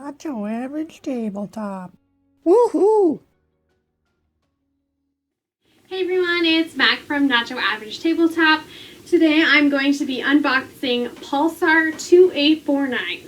Not your average tabletop. Woohoo! Hey everyone, it's Mac from Not Your Average Tabletop. Today I'm going to be unboxing Pulsar 2849.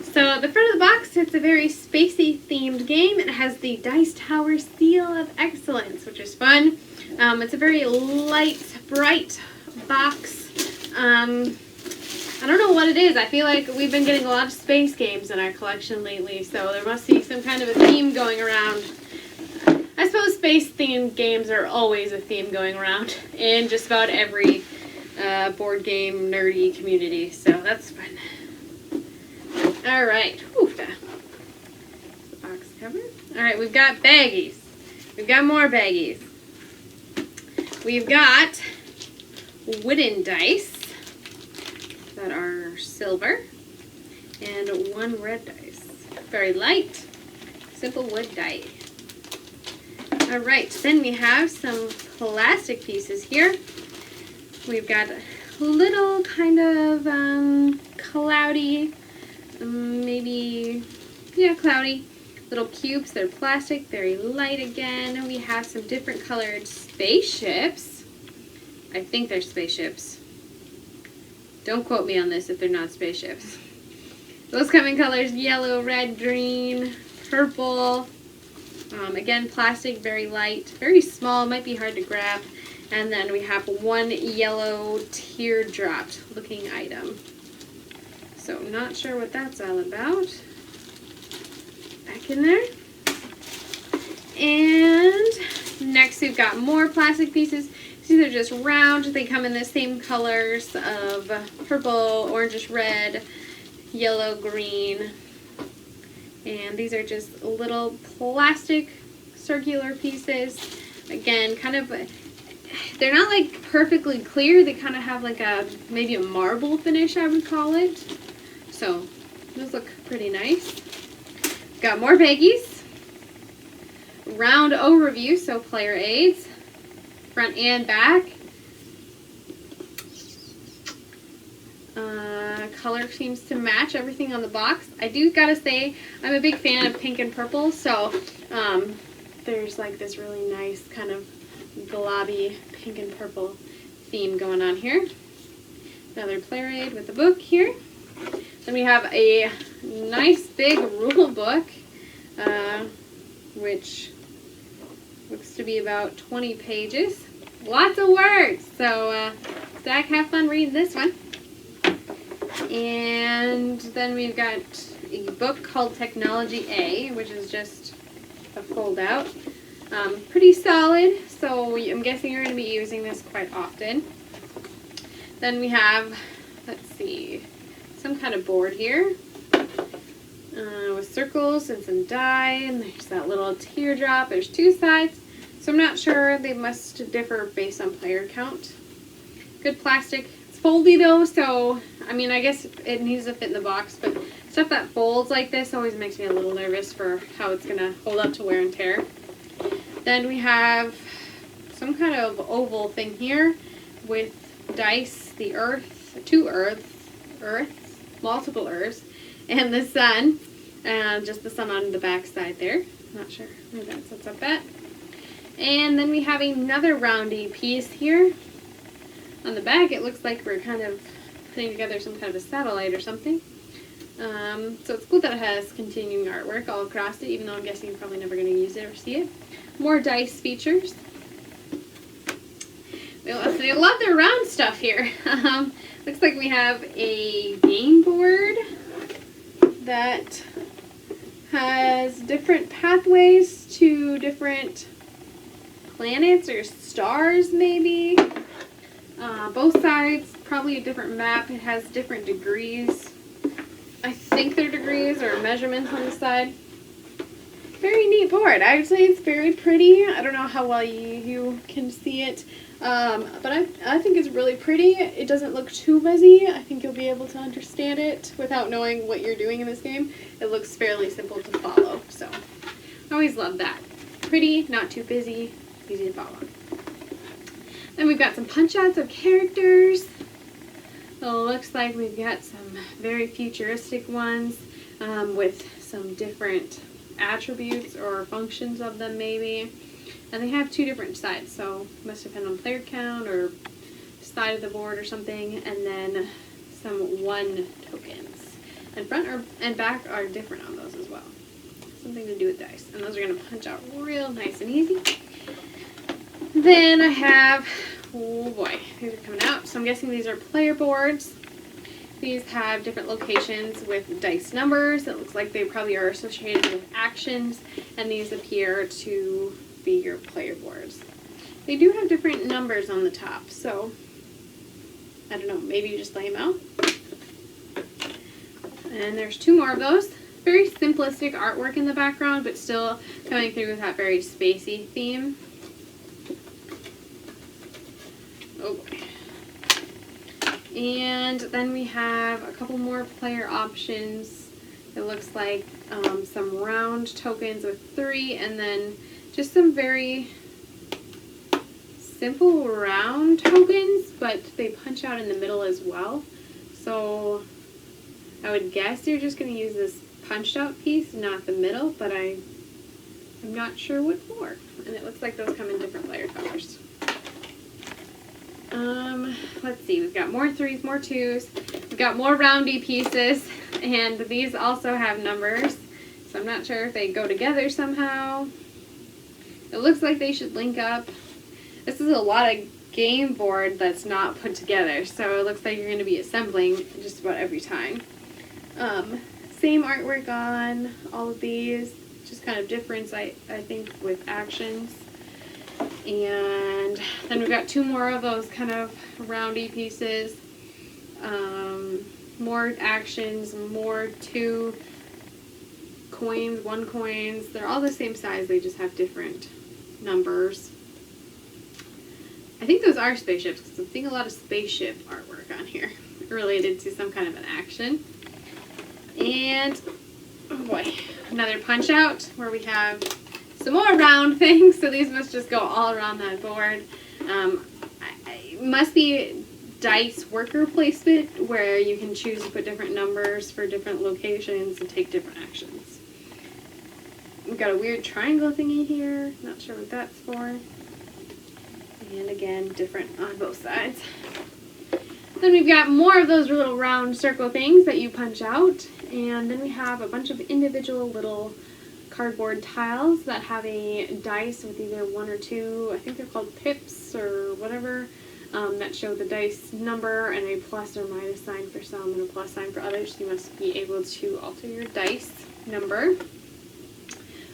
So the front of the box, it's a very spacey themed game. It has the Dice Tower Seal of Excellence, which is fun. It's a very light, bright box. I don't know what it is. I feel like we've been getting a lot of space games in our collection lately, so there must be some kind of a theme going around. I suppose space-themed games are always a theme going around in just about every board game nerdy community, so that's fun. Alright, the box cover. Alright, we've got baggies. We've got more baggies. We've got wooden dice that are silver and one red dice. Very light, simple wood die. Alright, then we have some plastic pieces here. We've got little kind of cloudy, cloudy little cubes. They're plastic, very light again. And we have some different colored spaceships. I think they're spaceships. Don't quote me on this if they're not spaceships. Those come in colors yellow, red, green, purple. Again, plastic, very light, very small, might be hard to grab. And then we have one yellow teardrop looking item. So not sure what that's all about. Back in there. And next we've got more plastic pieces. These are just round. They come in the same colors of purple, orangish red, yellow, green. And these are just little plastic circular pieces. Again, kind of, they're not like perfectly clear. They kind of have like maybe a marble finish, I would call it. So those look pretty nice. Got more baggies. Round overview, so player aids. Front and back. Color seems to match everything on the box. I do gotta say, I'm a big fan of pink and purple, so there's like this really nice kind of globby pink and purple theme going on here. Another player aid with a book here. Then we have a nice big rule book, which looks to be about 20 pages. Lots of words. So, Zach, have fun reading this one. And then we've got a book called Technology A, which is just a fold out. Pretty solid, so I'm guessing you're going to be using this quite often. Then we have, let's see, some kind of board here with circles and some die, and there's that little teardrop. There's two sides, so I'm not sure. They must differ based on player count. Good plastic. It's foldy though, so I mean, I guess it needs to fit in the box, but stuff that folds like this always makes me a little nervous for how it's going to hold up to wear and tear. Then we have some kind of oval thing here with dice, the earth, two earths, multiple earths, and the sun, and just the sun on the back side there. Not sure where that sets up at. And then we have another roundy piece here. On the back, it looks like we're kind of putting together some kind of a satellite or something. So it's cool that it has continuing artwork all across it, even though I'm guessing you're probably never going to use it or see it. More dice features. They love their round stuff here. Looks like we have a game board that has different pathways to different planets or stars, maybe. Both sides, probably a different map. It has different degrees. I think they're degrees or measurements on the side. Very neat board. I would say it's very pretty. I don't know how well you can see it, but I think it's really pretty. It doesn't look too busy. I think you'll be able to understand it without knowing what you're doing in this game. It looks fairly simple to follow, so I always love that. Pretty, not too busy, easy to follow. Then we've got some punch outs of characters. So it looks like we've got some very futuristic ones with some different attributes or functions of them maybe. And they have 2 different sides, so must depend on player count or side of the board or something, and then some 1 tokens. And front and back are different on those as well. Something to do with dice. And those are going to punch out real nice and easy. Then I have, oh boy, these are coming out. So I'm guessing these are player boards. These have different locations with dice numbers. It looks like they probably are associated with actions, and these appear to be your player boards. They do have different numbers on the top, so I don't know, maybe you just lay them out. And there's 2 more of those. Very simplistic artwork in the background, but still coming through with that very spacey theme. Oh boy. And then we have a couple more player options. It looks like some round tokens with 3, and then just some very simple round tokens, but they punch out in the middle as well. So I would guess you're just going to use this punched out piece, not the middle, but I'm not sure what for. And it looks like those come in different layer colors. Let's see, we've got more 3s, more 2s, we've got more roundy pieces, and these also have numbers, so I'm not sure if they go together somehow. It looks like they should link up. This is a lot of game board that's not put together, so it looks like you're going to be assembling just about every time. Same artwork on all of these, just kind of difference I think with actions. And then we've got 2 more of those kind of roundy pieces. More actions, more 2 coins, 1 coins. They're all the same size, they just have different numbers. I think those are spaceships because I'm seeing a lot of spaceship artwork on here related to some kind of an action. And, oh boy, another punch out where we have some more round things, so these must just go all around that board. It must be dice worker placement where you can choose to put different numbers for different locations and take different actions. We've got a weird triangle thingy here, not sure what that's for. And again, different on both sides. Then we've got more of those little round circle things that you punch out, and then we have a bunch of individual little cardboard tiles that have a dice with either 1 or 2, I think they're called pips or whatever, that show the dice number and a plus or minus sign for some and a plus sign for others. You must be able to alter your dice number.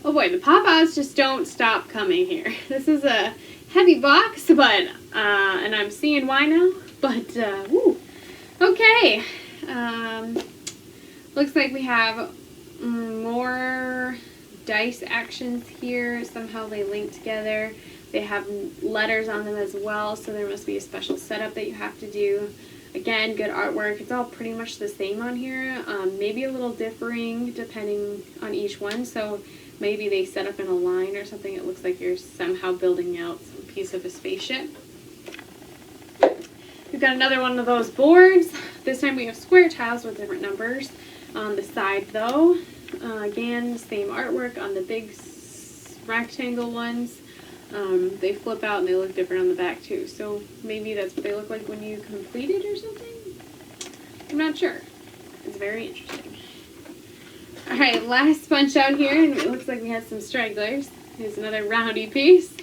Oh boy, the pop-outs just don't stop coming here. This is a heavy box, but, and I'm seeing why now, but, woo. Okay, looks like we have more dice actions here. Somehow they link together. They have letters on them as well, so there must be a special setup that you have to do. Again, good artwork. It's all pretty much the same on here, maybe a little differing depending on each one, so maybe they set up in a line or something. It looks like you're somehow building out some piece of a spaceship. We've got another one of those boards. This time we have square tiles with different numbers. On the side though, again, same artwork on the big rectangle ones. They flip out and they look different on the back too. So maybe that's what they look like when you complete it or something? I'm not sure. It's very interesting. Alright, last punch out here, and it looks like we have some stragglers. Here's another roundy piece.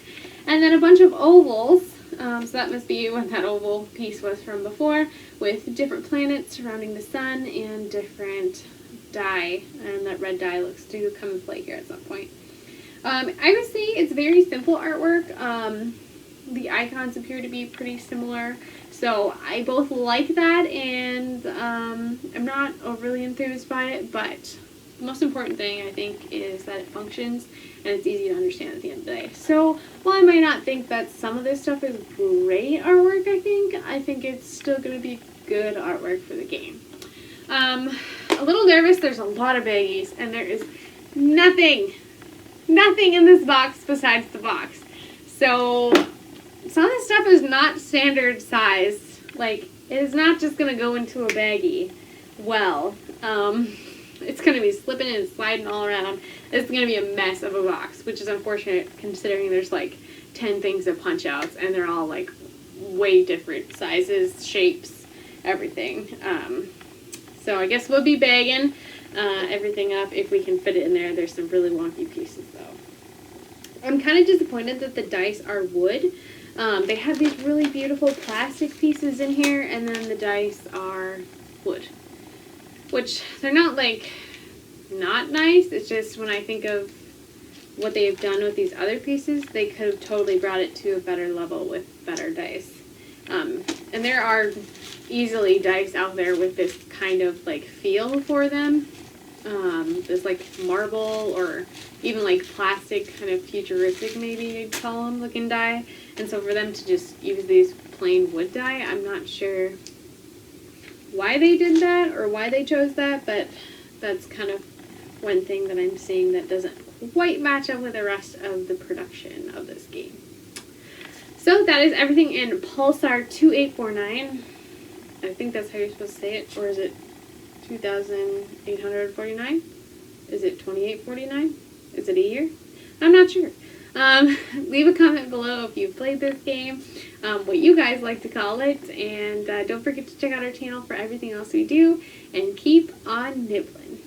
And then a bunch of ovals. So that must be what that oval piece was from before, with different planets surrounding the sun and different dye. And that red dye looks to come and play here at some point. I would say it's very simple artwork. The icons appear to be pretty similar. So I both like that and I'm not overly enthused by it, but the most important thing I think is that it functions and it's easy to understand at the end of the day. So while I might not think that some of this stuff is great artwork, I think it's still going to be good artwork for the game. A little nervous, there's a lot of baggies and there is nothing in this box besides the box. So some of this stuff is not standard size. Like, it is not just going to go into a baggie. well. It's going to be slipping and sliding all around. It's going to be a mess of a box, which is unfortunate considering there's like 10 things of punch outs and they're all like way different sizes, shapes, everything. So I guess we'll be bagging everything up if we can fit it in there. There's some really wonky pieces though. I'm kind of disappointed that the dice are wood. They have these really beautiful plastic pieces in here, and then the dice are wood. Which, they're not, like, not nice. It's just when I think of what they've done with these other pieces, they could have totally brought it to a better level with better dice. And there are easily dice out there with this kind of, like, feel for them. This, like, marble or even, like, plastic, kind of futuristic, maybe you'd call them, looking die. And so for them to just use these plain wood die, I'm not sure why they did that or why they chose that, but that's kind of one thing that I'm seeing that doesn't quite match up with the rest of the production of this game. So that is everything in Pulsar 2849. I think that's how you're supposed to say it, or is it 2849? Is it 2849? Is it a year? I'm not sure. Leave a comment below if you've played this game, what you guys like to call it, and don't forget to check out our channel for everything else we do, and keep on nibbling.